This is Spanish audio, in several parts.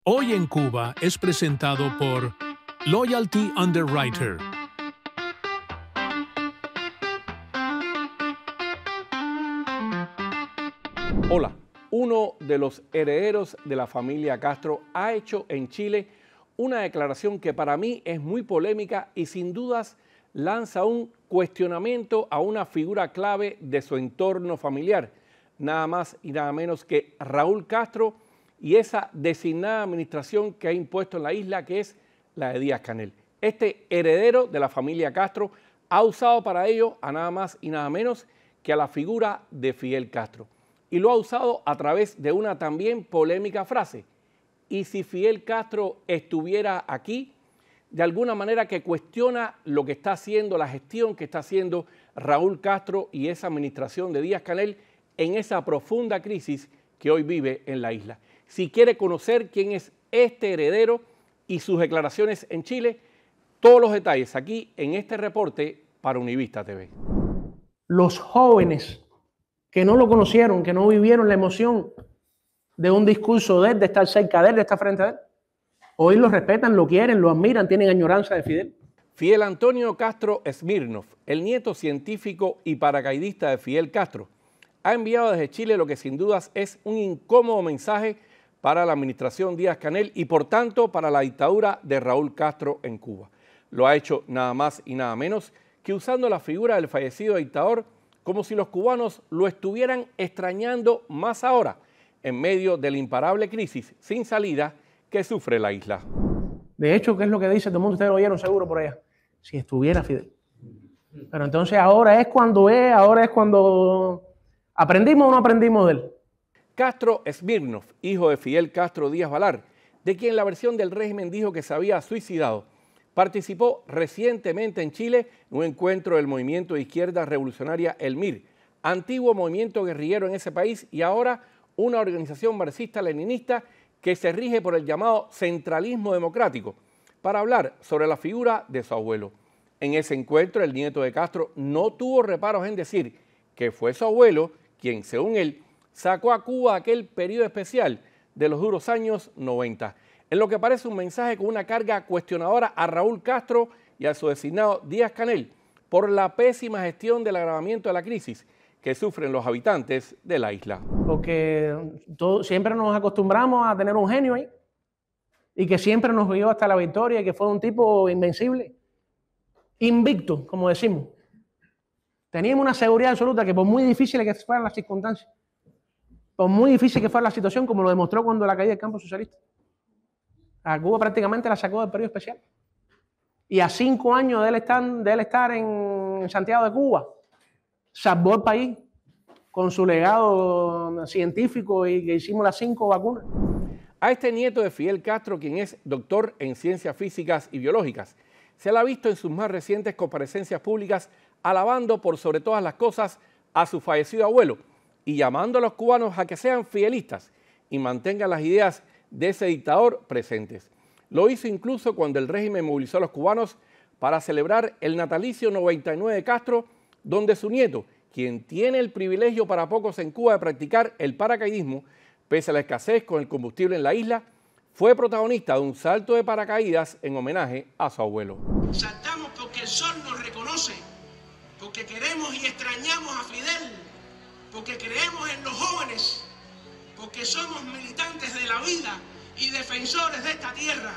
Hoy en Cuba es presentado por Loyalty Underwriter. Hola, uno de los herederos de la familia Castro ha hecho en Chile una declaración que para mí es muy polémica y sin dudas lanza un cuestionamiento a una figura clave de su entorno familiar, nada más y nada menos que Raúl Castro y esa designada administración que ha impuesto en la isla, que es la de Díaz-Canel. Este heredero de la familia Castro ha usado para ello a nada más y nada menos que a la figura de Fidel Castro. Y lo ha usado a través de una también polémica frase. ¿Y si Fidel Castro estuviera aquí? De alguna manera que cuestiona lo que está haciendo, la gestión que está haciendo Raúl Castro y esa administración de Díaz-Canel en esa profunda crisis que hoy vive en la isla. Si quiere conocer quién es este heredero y sus declaraciones en Chile, todos los detalles aquí en este reporte para Univista TV. Los jóvenes que no lo conocieron, que no vivieron la emoción de un discurso de él, de estar cerca de él, de estar frente a él, hoy lo respetan, lo quieren, lo admiran, tienen añoranza de Fidel. Fidel Antonio Castro Smirnov, el nieto científico y paracaidista de Fidel Castro, ha enviado desde Chile lo que sin dudas es un incómodo mensaje para la administración Díaz-Canel y por tanto para la dictadura de Raúl Castro en Cuba. Lo ha hecho nada más y nada menos que usando la figura del fallecido dictador como si los cubanos lo estuvieran extrañando más ahora, en medio de la imparable crisis sin salida que sufre la isla. De hecho, ¿qué es lo que dice todo el mundo? Ustedes lo oyeron seguro por allá. Si estuviera Fidel. Pero entonces ahora es cuando aprendimos o no aprendimos de él. Castro Smirnov, hijo de Fidel Castro Díaz Valar, de quien la versión del régimen dijo que se había suicidado, participó recientemente en Chile en un encuentro del movimiento de izquierda revolucionaria El MIR, antiguo movimiento guerrillero en ese país y ahora una organización marxista-leninista que se rige por el llamado centralismo democrático, para hablar sobre la figura de su abuelo. En ese encuentro, el nieto de Castro no tuvo reparos en decir que fue su abuelo quien, según él, sacó a Cuba aquel periodo especial de los duros años 90, en lo que parece un mensaje con una carga cuestionadora a Raúl Castro y a su designado Díaz-Canel por la pésima gestión del agravamiento de la crisis que sufren los habitantes de la isla. Porque siempre nos acostumbramos a tener un genio ahí y que siempre nos guió hasta la victoria y que fue un tipo invencible, invicto, como decimos. Teníamos una seguridad absoluta que por muy difíciles que fueran las circunstancias, por muy difícil que fuera la situación, como lo demostró cuando la caída del campo socialista, a Cuba prácticamente la sacó del periodo especial. Y a 5 años de él estar en Santiago de Cuba, salvó el país con su legado científico y que hicimos las 5 vacunas. A este nieto de Fidel Castro, quien es doctor en ciencias físicas y biológicas, se le ha visto en sus más recientes comparecencias públicas alabando por sobre todas las cosas a su fallecido abuelo y llamando a los cubanos a que sean fidelistas y mantengan las ideas de ese dictador presentes. Lo hizo incluso cuando el régimen movilizó a los cubanos para celebrar el natalicio 99 de Castro, donde su nieto, quien tiene el privilegio para pocos en Cuba de practicar el paracaidismo, pese a la escasez con el combustible en la isla, fue protagonista de un salto de paracaídas en homenaje a su abuelo. Saltamos porque el sol nos reconoce, porque queremos y extrañamos a Fidel, porque creemos en los jóvenes, porque somos militantes de la vida y defensores de esta tierra.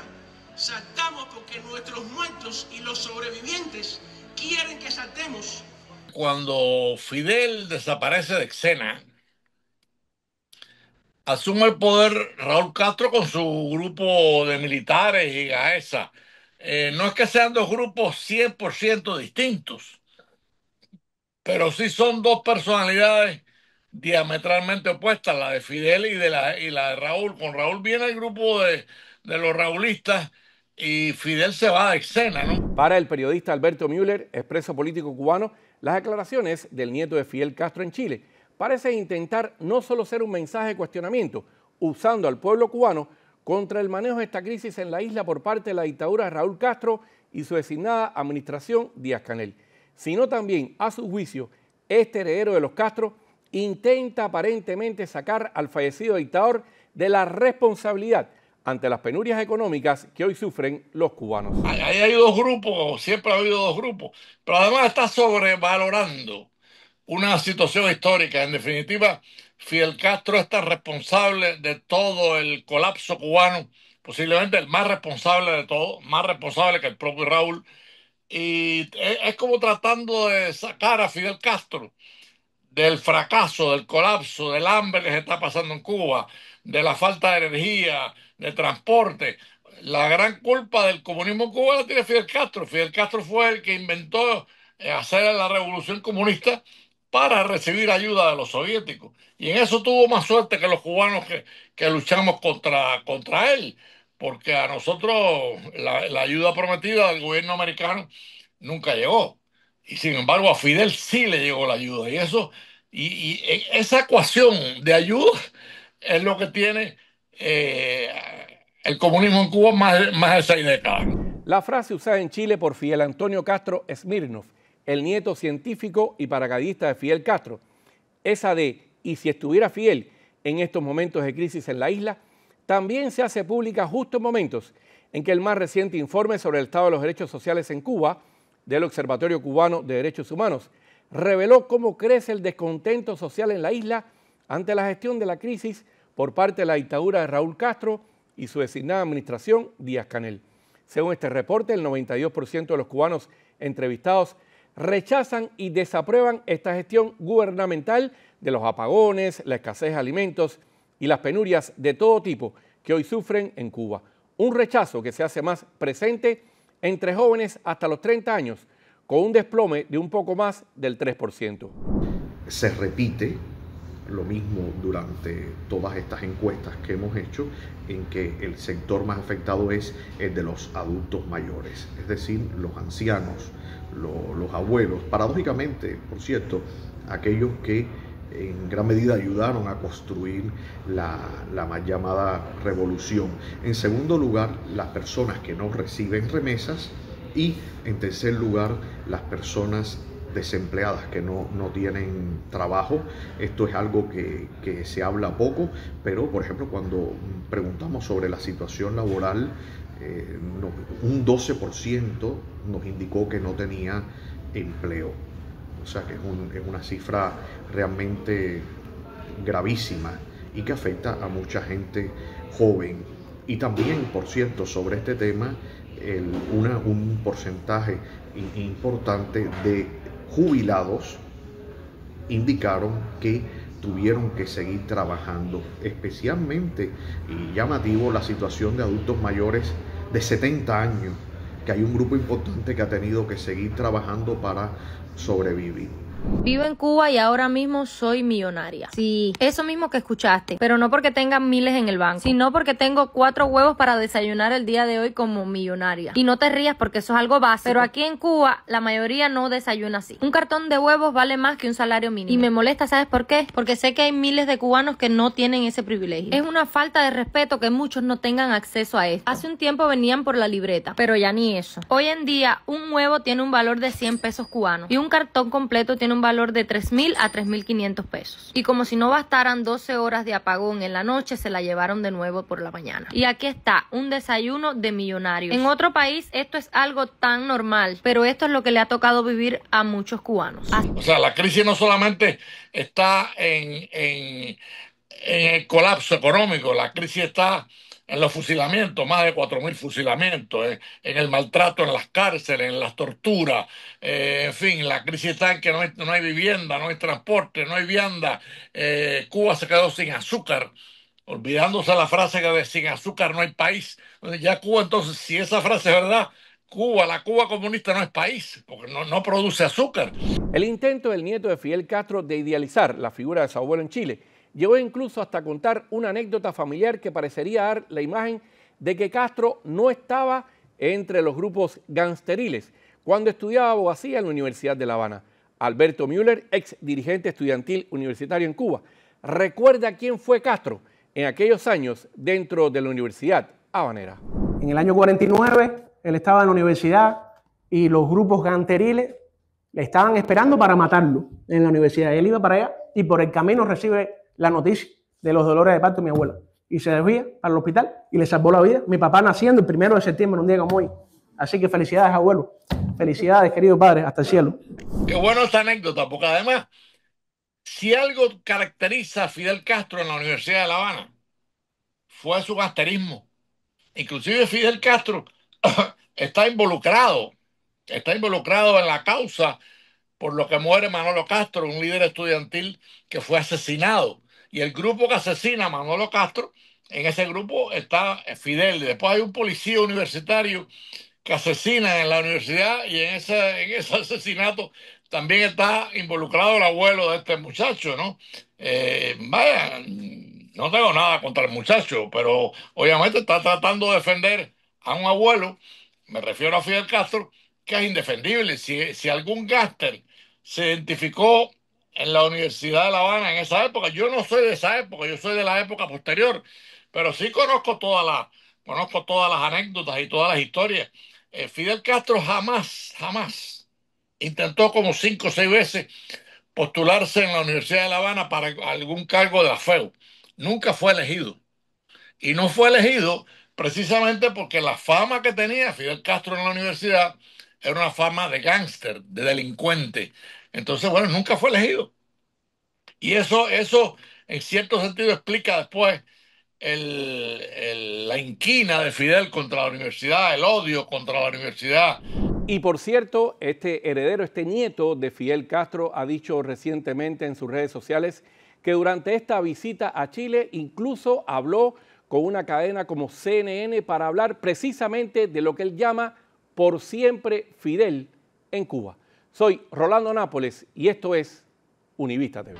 Saltamos porque nuestros muertos y los sobrevivientes quieren que saltemos. Cuando Fidel desaparece de escena, asume el poder Raúl Castro con su grupo de militares y Gaesa. No es que sean dos grupos 100% distintos, pero sí son dos personalidades diametralmente opuestas, la de Fidel y la de Raúl. Con Raúl viene el grupo de los raulistas y Fidel se va de escena, ¿no? Para el periodista Alberto Müller, expreso político cubano, las declaraciones del nieto de Fidel Castro en Chile parecen intentar no solo ser un mensaje de cuestionamiento, usando al pueblo cubano contra el manejo de esta crisis en la isla por parte de la dictadura de Raúl Castro y su designada administración Díaz-Canel, sino también, a su juicio, este heredero de los Castro intenta aparentemente sacar al fallecido dictador de la responsabilidad ante las penurias económicas que hoy sufren los cubanos. Ahí hay dos grupos, siempre ha habido dos grupos, pero además está sobrevalorando una situación histórica. En definitiva, Fidel Castro es tan responsable de todo el colapso cubano, posiblemente el más responsable de todo, más responsable que el propio Raúl, y es como tratando de sacar a Fidel Castro del fracaso, del colapso, del hambre que se está pasando en Cuba, de la falta de energía, de transporte. La gran culpa del comunismo en Cuba la tiene Fidel Castro. Fidel Castro fue el que inventó hacer la revolución comunista para recibir ayuda de los soviéticos. Y en eso tuvo más suerte que los cubanos que luchamos contra él, porque a nosotros la ayuda prometida del gobierno americano nunca llegó. Y sin embargo a Fidel sí le llegó la ayuda. Y esa ecuación de ayuda es lo que tiene el comunismo en Cuba más de 6 décadas. La frase usada en Chile por Fidel Antonio Castro Smirnov, el nieto científico y paracaidista de Fidel Castro, esa de "y si estuviera Fidel en estos momentos de crisis en la isla", también se hace pública justo en momentos en que el más reciente informe sobre el estado de los derechos sociales en Cuba, del Observatorio Cubano de Derechos Humanos, reveló cómo crece el descontento social en la isla ante la gestión de la crisis por parte de la dictadura de Raúl Castro y su designada administración Díaz-Canel. Según este reporte, el 92% de los cubanos entrevistados rechazan y desaprueban esta gestión gubernamental de los apagones, la escasez de alimentos y las penurias de todo tipo que hoy sufren en Cuba. Un rechazo que se hace más presente entre jóvenes hasta los 30 años, con un desplome de un poco más del 3%. Se repite lo mismo durante todas estas encuestas que hemos hecho, en que el sector más afectado es el de los adultos mayores, es decir, los ancianos, los abuelos, paradójicamente, por cierto, aquellos que en gran medida ayudaron a construir la mal llamada revolución. En segundo lugar, las personas que no reciben remesas, y en tercer lugar, las personas desempleadas que no tienen trabajo. Esto es algo que se habla poco, pero por ejemplo cuando preguntamos sobre la situación laboral, un 12% nos indicó que no tenía empleo. O sea que es una cifra realmente gravísima y que afecta a mucha gente joven. Y también, por cierto, sobre este tema, un porcentaje importante de jubilados indicaron que tuvieron que seguir trabajando, especialmente, y llamativo, la situación de adultos mayores de 70 años, que hay un grupo importante que ha tenido que seguir trabajando para sobrevivir. Vivo en Cuba y ahora mismo soy millonaria. Sí, eso mismo que escuchaste, pero no porque tenga miles en el banco, sino porque tengo 4 huevos para desayunar el día de hoy como millonaria. Y no te rías porque eso es algo básico, pero aquí en Cuba la mayoría no desayuna así. Un cartón de huevos vale más que un salario mínimo. Y me molesta, ¿sabes por qué? Porque sé que hay miles de cubanos que no tienen ese privilegio. Es una falta de respeto que muchos no tengan acceso a esto. Hace un tiempo venían por la libreta, pero ya ni eso. Hoy en día un huevo tiene un valor de 100 pesos cubanos y un cartón completo tiene un valor de 3.000 a 3.500 pesos. Y como si no bastaran 12 horas de apagón en la noche, se la llevaron de nuevo por la mañana. Y aquí está, un desayuno de millonarios. En otro país esto es algo tan normal, pero esto es lo que le ha tocado vivir a muchos cubanos. O sea, la crisis no solamente está en el colapso económico, la crisis está en los fusilamientos, más de 4.000 fusilamientos, en el maltrato en las cárceles, en las torturas, en fin, la crisis está en que no hay vivienda, no hay transporte, no hay vianda. Cuba se quedó sin azúcar, olvidándose la frase que de sin azúcar no hay país. Entonces ya Cuba, entonces, si esa frase es verdad, la Cuba comunista no es país, porque no produce azúcar. El intento del nieto de Fidel Castro de idealizar la figura de su abuelo en Chile llegó incluso hasta contar una anécdota familiar que parecería dar la imagen de que Castro no estaba entre los grupos gangsteriles cuando estudiaba abogacía en la Universidad de La Habana. Alberto Müller, ex dirigente estudiantil universitario en Cuba, recuerda quién fue Castro en aquellos años dentro de la Universidad Habanera. En el año 49, él estaba en la universidad y los grupos gangsteriles le estaban esperando para matarlo en la universidad. Él iba para allá y por el camino recibe la noticia de los dolores de parto de mi abuela. y se desvía para el hospital y le salvó la vida. Mi papá naciendo el 1 de septiembre, un día como hoy. Así que felicidades, abuelo. Felicidades, querido padre, hasta el cielo. Qué bueno esta anécdota, porque además, si algo caracteriza a Fidel Castro en la Universidad de La Habana, fue su gasterismo. Inclusive Fidel Castro está involucrado en la causa por lo que muere Manolo Castro, un líder estudiantil que fue asesinado. Y el grupo que asesina a Manolo Castro, en ese grupo está Fidel. Y después hay un policía universitario que asesina en la universidad y en ese asesinato también está involucrado el abuelo de este muchacho, ¿no? Vaya, no tengo nada contra el muchacho, pero obviamente está tratando de defender a un abuelo, me refiero a Fidel Castro, que es indefendible. Si algún gángster se identificó en la Universidad de La Habana en esa época, yo no soy de esa época, yo soy de la época posterior, pero sí conozco todas las anécdotas y todas las historias. Fidel Castro jamás intentó como 5 o 6 veces postularse en la Universidad de La Habana para algún cargo de la FEU. Nunca fue elegido. Y no fue elegido precisamente porque la fama que tenía Fidel Castro en la universidad era una fama de gángster, de delincuente. Entonces, bueno, nunca fue elegido. Y eso en cierto sentido explica después la inquina de Fidel contra la universidad, el odio contra la universidad. Y por cierto, este heredero, este nieto de Fidel Castro ha dicho recientemente en sus redes sociales que durante esta visita a Chile incluso habló con una cadena como CNN para hablar precisamente de lo que él llama por siempre Fidel en Cuba. Soy Rolando Nápoles y esto es Univista TV.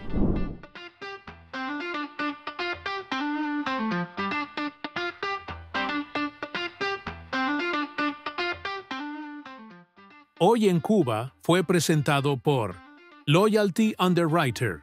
Hoy en Cuba fue presentado por Loyalty Underwriter.